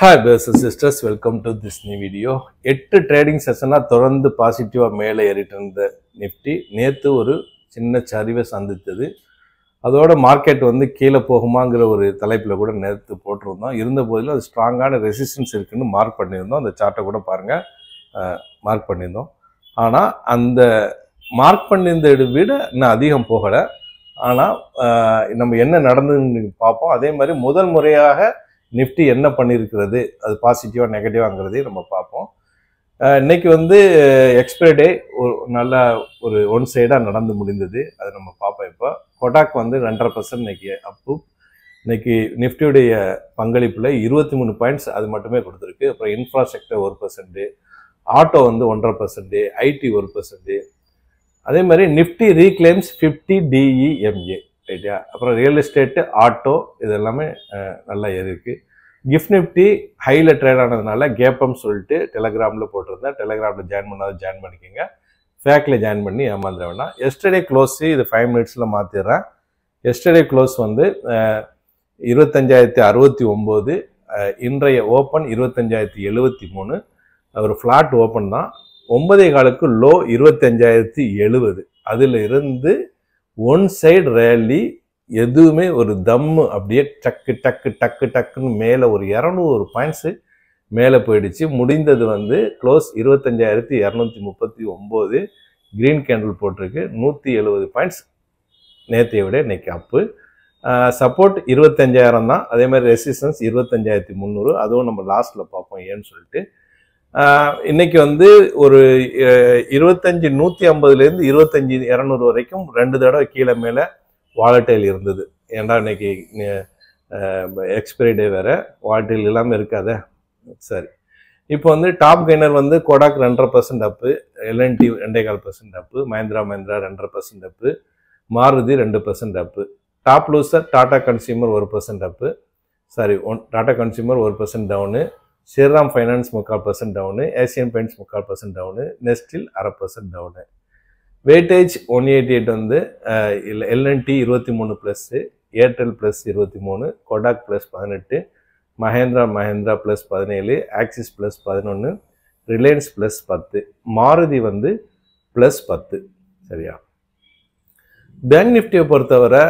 Hi brothers and sisters, welcome to this new video. 8 trading செஷனா தொடர்ந்து பாசிட்டிவா மேலே ஏறிட்டு இருந்த நிஃப்டி நேத்து ஒரு சின்ன சரிவை சந்தித்தது. அதோட மார்க்கெட் வந்து கீழே போகுமாங்கிற ஒரு தலைப்பில் கூட நேற்று போட்டிருந்தோம். இருந்த போதிலும் அது ஸ்ட்ராங்கான ரெசிஸ்டன்ஸ் இருக்குன்னு மார்க் பண்ணியிருந்தோம். அந்த சார்ட்டை கூட பாருங்க, மார்க் பண்ணியிருந்தோம். ஆனால் அந்த மார்க் பண்ணியிருந்ததை விட இன்னும் அதிகம் போகலை. ஆனால் நம்ம என்ன நடந்ததுன்னு பார்ப்போம். அதே மாதிரி முதல் முறையாக நிஃப்டி என்ன பண்ணியிருக்கிறது, அது பாசிட்டிவாக நெகட்டிவாங்கிறதையும் நம்ம பார்ப்போம். இன்னைக்கு வந்து எக்ஸ்பைரி டே நல்ல ஒரு ஒன் சைடாக நடந்து முடிந்தது. அதை நம்ம பார்ப்போம். இப்போ கொடாக் வந்து 2.5% இன்னைக்கு அப்பு. இன்னைக்கு நிஃப்டியுடைய பங்களிப்பில் 23 பாயிண்ட்ஸ் அது மட்டுமே கொடுத்துருக்கு. அப்புறம் இன்ஃப்ராஸ்ட்ரக்சர் 1%, ஆட்டோ வந்து 1.5%, ஐடி 1%. அதே மாதிரி நிஃப்டி ரீக்ளைம்ஸ் 50 DEMA ரைட்டா. அப்புறம் ரியல் எஸ்டேட்டு, ஆட்டோ இது எல்லாமே நல்லா ஏறிருக்கு. கிஃப்ட் நிஃப்டி ஹையில் ட்ரேட் ஆனதுனால கேப்பம்னு சொல்லிட்டு டெலகிராமில் போட்டிருந்தேன். டெலகிராமில் ஜாயின் பண்ணாலும் ஜாயின் பண்ணிக்கோங்க, ஃபேக்கில் ஜாயின் பண்ணி ஏமாந்துட வேண்டாம். எஸ்டர்டே க்ளோஸு இது 5 மினிட்ஸில் மாற்றிடுறேன். எஸ்டர்டே க்ளோஸ் வந்து 25,069, இன்றைய ஓப்பன் 25,073. ஒரு ஃப்ளாட் ஓப்பன் தான். 9.15க்கு லோ 25,070. அதில் இருந்து ஒன் சைடு ரேலி, எதுவுமே ஒரு தம்மு அப்படியே டக்கு டக்கு டக்கு டக்குன்னு மேலே ஒரு 200 பாயிண்ட்ஸு மேலே போயிடுச்சு. முடிந்தது வந்து க்ளோஸ் 25,239. க்ரீன் கேண்டில் போட்டிருக்கு. 170 பாயிண்ட்ஸ் நேற்றைய விட இன்னைக்கு அப்பு. சப்போர்ட் 25,000 தான். அதே மாதிரி ரெசிஸ்டன்ஸ் 25,300. அதுவும் நம்ம லாஸ்ட்டில் பார்ப்போம் ஏன்னு சொல்லிட்டு. இன்னைக்கு வந்து ஒரு 25,150லேருந்து 25,200 வரைக்கும் 2 தடவை கீழே மேலே வாலட்டைல் இருந்தது. ஏன்டா இன்னைக்கு எக்ஸ்பைரி டே வேறு, வாலட்டைல் இல்லாமல் இருக்காத. சரி, இப்போ வந்து டாப் கெய்னர் வந்து Kotak 2.5% up, LNT 2.25% up, Mahindra 2.5% up, Maruti 2% up. Top loser Tata Consumer 1% up, sorry Tata Consumer 1% down, Shriram Finance 3/4% down, Asian Paints 3/4% down, Nestle 1/2% down. Weightage 188 வந்து LNT 23 plus, Airtel plus 23, Kotak plus 18, Mahindra plus 17, Axis plus 11, Reliance plus 10, Maruti வந்து ப்ளஸ் 10. சரியா? பேங்க் நிஃப்டியை பொறுத்தவரை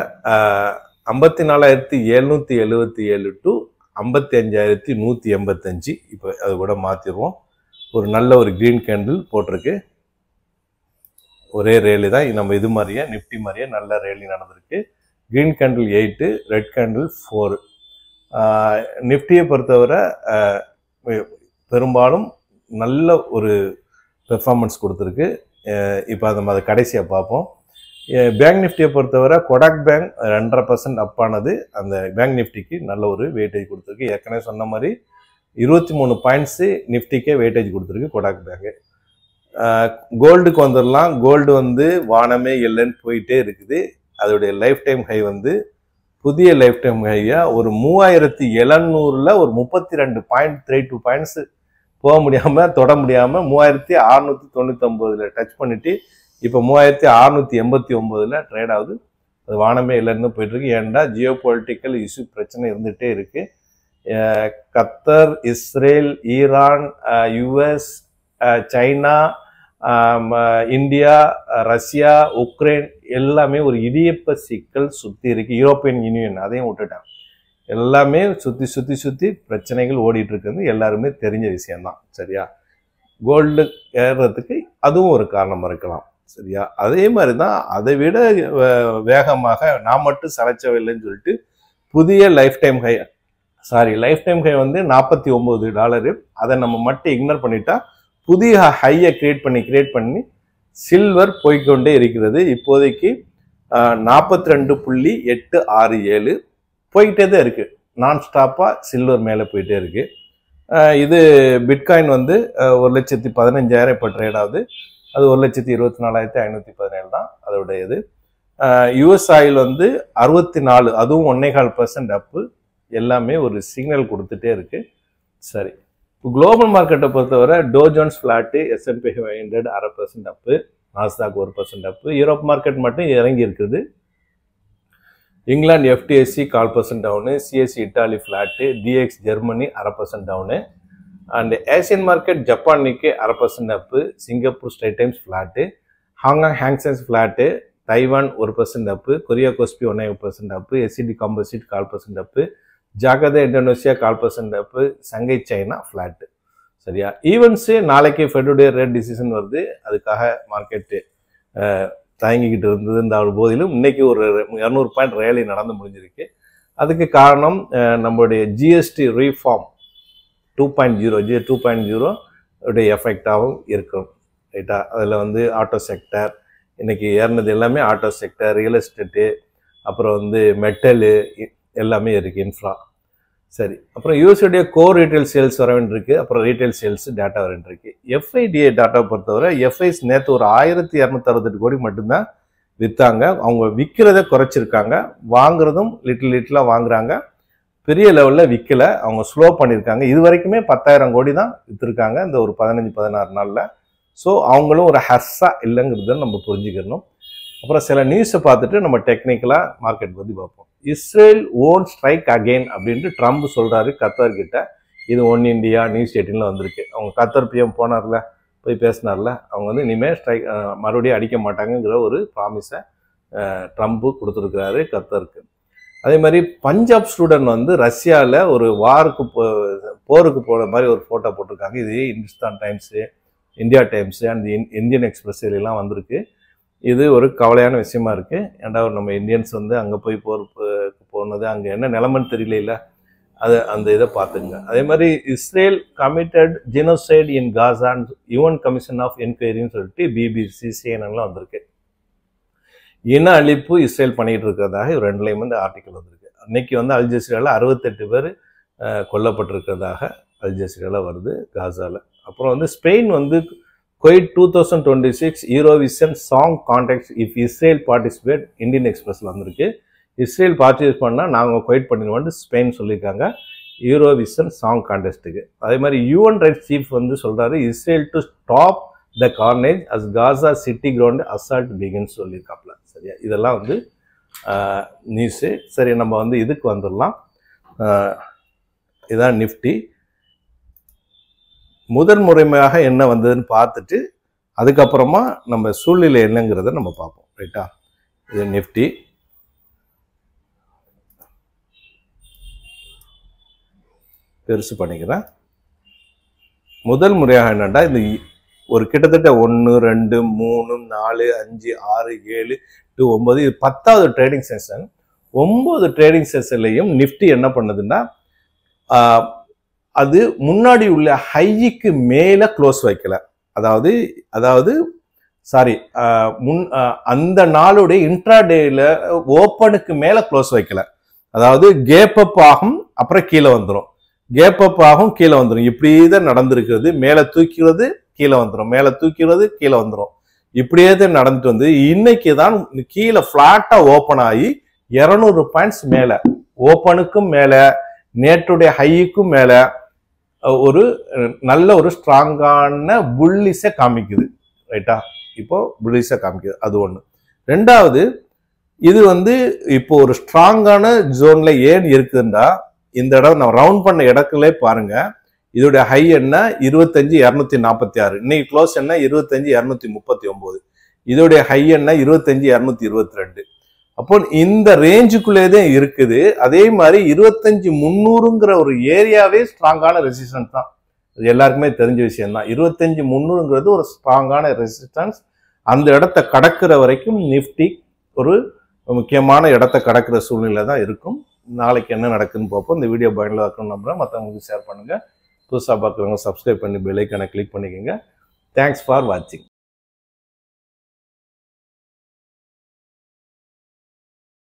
54,777 டு 55,185. இப்போ அது கூட மாற்றிடுவோம். ஒரு நல்ல ஒரு க்ரீன் கேண்டில் போட்டிருக்கு. ஒரே ரேலி தான் நம்ம இது மாதிரியே நிஃப்டி மாதிரியே நல்ல ரேலி நடந்திருக்கு. Green candle 8, red candle 4. நிஃப்டியை பொறுத்தவரை பெரும்பாலும் நல்ல ஒரு பெர்ஃபார்மன்ஸ் கொடுத்துருக்கு. இப்போ நம்ம அதை கடைசியாக பார்ப்போம். பேங்க் நிஃப்டியை பொறுத்தவரை கொடாக் பேங்க் 2.5% அப்பானது அந்த பேங்க் நிஃப்டிக்கு நல்ல ஒரு வெயிட்டேஜ் கொடுத்துருக்கு. ஏற்கனவே சொன்ன மாதிரி 23 பாயிண்ட்ஸு நிஃப்டிக்கே வெயிட்டேஜ் கொடுத்துருக்கு கொடாக் பேங்கு. கோல்டுக்கு வந்துடலாம். கோல்டு வந்து வானமே இல்லைன்னு போயிட்டே இருக்குது. அதோடைய லைஃப் டைம் ஹை வந்து புதிய லைஃப் டைம் ஹையாக ஒரு 3,700ல் ஒரு 32.32 பாயிண்ட்ஸு போக முடியாமல் தொட முடியாமல் 3,699ல் டச் பண்ணிட்டு இப்போ 3,689ல் ட்ரேட் ஆகுது. அது வானமே இல்லைன்னு போயிட்டுருக்கு. ஏன்டா ஜியோ பொலிட்டிக்கல் இஷ்யூ பிரச்சனை இருந்துகிட்டே இருக்குது. கத்தர், Israel, Iran, US, China, India, Russia, Ukraine எல்லாமே ஒரு இடியப்ப சிக்கல் சுற்றி இருக்குது. யூரோப்பியன் யூனியன் அதையும் விட்டுட்டான். எல்லாமே சுற்றி சுற்றி சுற்றி பிரச்சனைகள் ஓடிட்டு இருக்குது. எல்லாருமே தெரிஞ்ச விஷயம்தான். சரியா? கோல்டு ஏறுறதுக்கு அதுவும் ஒரு காரணமாக இருக்கலாம். சரியா? அதே மாதிரி தான் அதை விட வேகமாக நான் மட்டும் சளைச்சவில்லைன்னு சொல்லிட்டு புதிய லைஃப் டைம் ஹை வந்து $49. அதை நம்ம மட்டும் இக்னோர் பண்ணிட்டா புதிய ஹையை கிரியேட் பண்ணி சில்வர் போய்கொண்டே இருக்கிறது. இப்போதைக்கு 42.867 போய்கிட்டே தான் இருக்கு. நான் ஸ்டாப்பாக சில்வர் மேலே போயிட்டே இருக்கு. இது பிட்காயின் வந்து 1,15,000 இப்போ ட்ரேட் ஆகுது. அது 1,24,517 தான் அதோடைய இது. யுஎஸ் ஆயில் வந்து 64, அதுவும் 1.25% அப்பு. எல்லாமே ஒரு சிக்னல் கொடுத்துட்டே இருக்கு. சரி, இப்போ குளோபல் மார்க்கெட்டை பொறுத்தவரை Dow Jones flat, S&P 500 1/2% up, Nasdaq 1% up. Europe market மட்டும் இறங்கி இருக்குது. England FTSC 1/4% down, CSC Italy flat, DX Germany 1/2% down, and Asian market Japan Nikkei 1/2% up, Singapore Straits Times flat, Hong Kong Hang Sengs flat, Taiwan 1% up, Korea Kospi 1% up, SCD composite 1/4% up, Jakarta Indonesia 1/4% up, Shanghai China flat. சரியா? Events நாளைக்கு ஃபெடுடைய rate decision வருது, அதுக்காக market தயங்கிக்கிட்டு இருந்தது போதிலும் இன்னைக்கு ஒரு 200 point rally நடந்து முடிஞ்சிருக்கு. அதுக்கு காரணம் நம்மளுடைய ஜிஎஸ்டி ரீஃபார்ம் 2.0 உடைய எஃபெக்டாகவும் இருக்கும். ரைட்டா? அதில் வந்து ஆட்டோ செக்டர் இன்னைக்கு ஏறினது எல்லாமே ஆட்டோ செக்டர், ரியல் எஸ்டேட்டு, அப்புறம் மெட்டலு எல்லாமே இருக்குது, இன்ஃப்ரா. சரி, அப்புறம் யூஎஸ்டைய கோர் ரீட்டைல் சேல்ஸ் வர வேண்டியிருக்கு, அப்புறம் ரீட்டைல் சேல்ஸ் டேட்டா வர வேண்டியிருக்கு. எஃப்ஐடிஏ டேட்டாவை பொறுத்தவரை எஃப்ஐஸ் நேற்று ஒரு 1268 கோடி மட்டும்தான் விற்றாங்க. அவங்க விற்கிறத குறைச்சிருக்காங்க, வாங்குறதும் லிட்டிலாக வாங்குறாங்க, பெரிய லெவலில் விற்கலை, அவங்க ஸ்லோ பண்ணியிருக்காங்க. இது வரைக்குமே 10,000 கோடி தான் விற்றுருக்காங்க இந்த ஒரு 15-16 நாளில். ஸோ அவங்களும் ஒரு ஹர்ஸாக இல்லைங்கிறத நம்ம புரிஞ்சுக்கணும். அப்புறம் சில நியூஸை பார்த்துட்டு நம்ம டெக்னிக்கலாக மார்க்கெட் பற்றி பார்ப்போம். இஸ்ரேல் ஓன் ஸ்ட்ரைக் அகெயின் அப்படின்ட்டு ட்ரம்ப் சொல்கிறாரு கத்தார்கிட்ட. இது ஒன் இண்டியா நியூஸ் 18ல் வந்திருக்கு. அவங்க கத்தார் பிஎம் போனார்ல, போய் பேசினார்ல, அவங்க இனிமேல் ஸ்ட்ரைக் மறுபடியும் அடிக்க மாட்டாங்கங்கிற ஒரு ப்ராமிஸை ட்ரம்ப்பு கொடுத்துருக்கிறாரு கத்தாருக்கு. அதே மாதிரி பஞ்சாப் ஸ்டூடெண்ட் ரஷ்யாவில் ஒரு போருக்கு போகிற மாதிரி ஒரு ஃபோட்டோ போட்டிருக்காங்க. இது Hindustan times, India times and Indian express எல்லாம் வந்திருக்கு. இது ஒரு கவலையான விஷயமா இருக்குது. ஏன்டா நம்ம இந்தியன்ஸ் அங்கே போய் போனது, அங்கே என்ன நிலைமைன்னு தெரியல, அந்த இதை பார்த்துங்க. அதே மாதிரி Israel committed genocide in Gaza, UN commission of என்கொயரின்னு சொல்லிட்டு பிபிசி சிஎன்என்லாம் வந்திருக்கு. இன அழிப்பு இஸ்ரேல் பண்ணிகிட்டு இருக்கிறதாக 2லையும் ஆர்டிக்கல் வந்திருக்கு. அன்னைக்கு அல்ஜசீராவில் 68 பேர் கொல்லப்பட்டிருக்கிறதாக அல்ஜசீராவில் வருது காசாவில். அப்புறம் Spain quit 2026 Eurovision song contest if Israel participate Indian எக்ஸ்பிரஸில் வந்திருக்கு. இஸ்ரேல் பார்ட்டிசிபேட் பண்ணால் நாங்கள் குவைட் பண்ணிடுவோம்னு ஸ்பெயின் சொல்லியிருக்காங்க யூரோவிஷன் சாங் கான்டெஸ்ட்டுக்கு. அதே மாதிரி யூஎன் ரைட்ஸ் சீஃப் சொல்கிறாரு Israel to stop the carnage as Gaza city ground assault begins சொல்லியிருக்காப்புல. சரியா? இதெல்லாம் நியூஸு. சரி, நம்ம இதுக்கு வந்துடலாம். இதான் நிஃப்டி. முதல் முறையாக என்ன வந்ததுன்னு பார்த்துட்டு அதுக்கப்புறமா நம்ம சூழ்நிலை என்னங்கிறத நம்ம பார்ப்போம். ரைட்டா? இது நிஃப்டி. பெருசு பண்ணிக்கிறேன். முதல் முறையாக என்னன்னா இந்த ஒரு கிட்டத்தட்ட 1 2 3 4 5 6 7 8 9 இது 10வது ட்ரேடிங் செஷன். 9 ட்ரேடிங் செஷன்லையும் நிஃப்டி என்ன பண்ணுதுன்னா அது முன்னாடி உள்ள ஹைக்கு மேலே க்ளோஸ் வைக்கல. அதாவது அந்த நாளுடைய இன்ட்ராடேல ஓப்பனுக்கு மேலே க்ளோஸ் வைக்கல. அதாவது கேப் அப் ஆகும், அப்புறம் கீழே வந்துடும், கேப் அப் ஆகும், கீழே வந்துடும். இப்படியே தான் நடந்திருக்கிறது. மேலே தூக்கிறது, கீழே வந்துடும், மேலே தூக்கிறது, கீழே வந்துடும். இப்படியே தான் நடந்துட்டு இன்னைக்கு தான் கீழே ஃப்ளாட்டாக ஓப்பன் ஆகி 200 பாயிண்ட்ஸ் மேலே, ஓப்பனுக்கும் மேலே, நேற்றுடைய ஹைக்கும் மேலே ஒரு நல்ல ஒரு ஸ்ட்ராங்கான புல்லிஸை காமிக்குது. ரைட்டா? இப்போ புல்லிஸை காமிக்குது. அது ஒன்று. ரெண்டாவது, இது இப்போ ஒரு ஸ்ட்ராங்கான ஜோன்ல ஏன் இருக்குதுன்னா இந்த இடம் நம்ம ரவுண்ட் பண்ண இடத்துல பாருங்க. இதோடைய ஹை என்ன 25,246, இன்னைக்கு க்ளோஸ் என்ன 25,239, இதோடைய ஹை என்ன 25,222. அப்போ இந்த ரேஞ்சுக்குள்ளே தான் இருக்குது. அதே மாதிரி 25,300ங்கிற ஒரு ஏரியாவே ஸ்ட்ராங்கான ரெசிஸ்டன்ஸ் தான். எல்லாருக்குமே தெரிஞ்ச விஷயம் தான். 25,300ங்கிறது ஒரு ஸ்ட்ராங்கான ரெசிஸ்டன்ஸ். அந்த இடத்த கடக்கிற வரைக்கும் நிஃப்டி ஒரு முக்கியமான இடத்த கடக்கிற சூழ்நிலை தான் இருக்கும். நாளைக்கு என்ன நடக்குதுன்னு பார்ப்போம். இந்த வீடியோ பயனுள்ளதாக இருக்குன்னு நம்புறேன். மற்றவங்களுக்கு ஷேர் பண்ணுங்க. புதுசாக பார்க்குறவங்க சப்ஸ்கிரைப் பண்ணி பெல் ஐக்கானை கிளிக் பண்ணிக்கோங்க. தேங்க்ஸ் ஃபார் வாட்சிங்.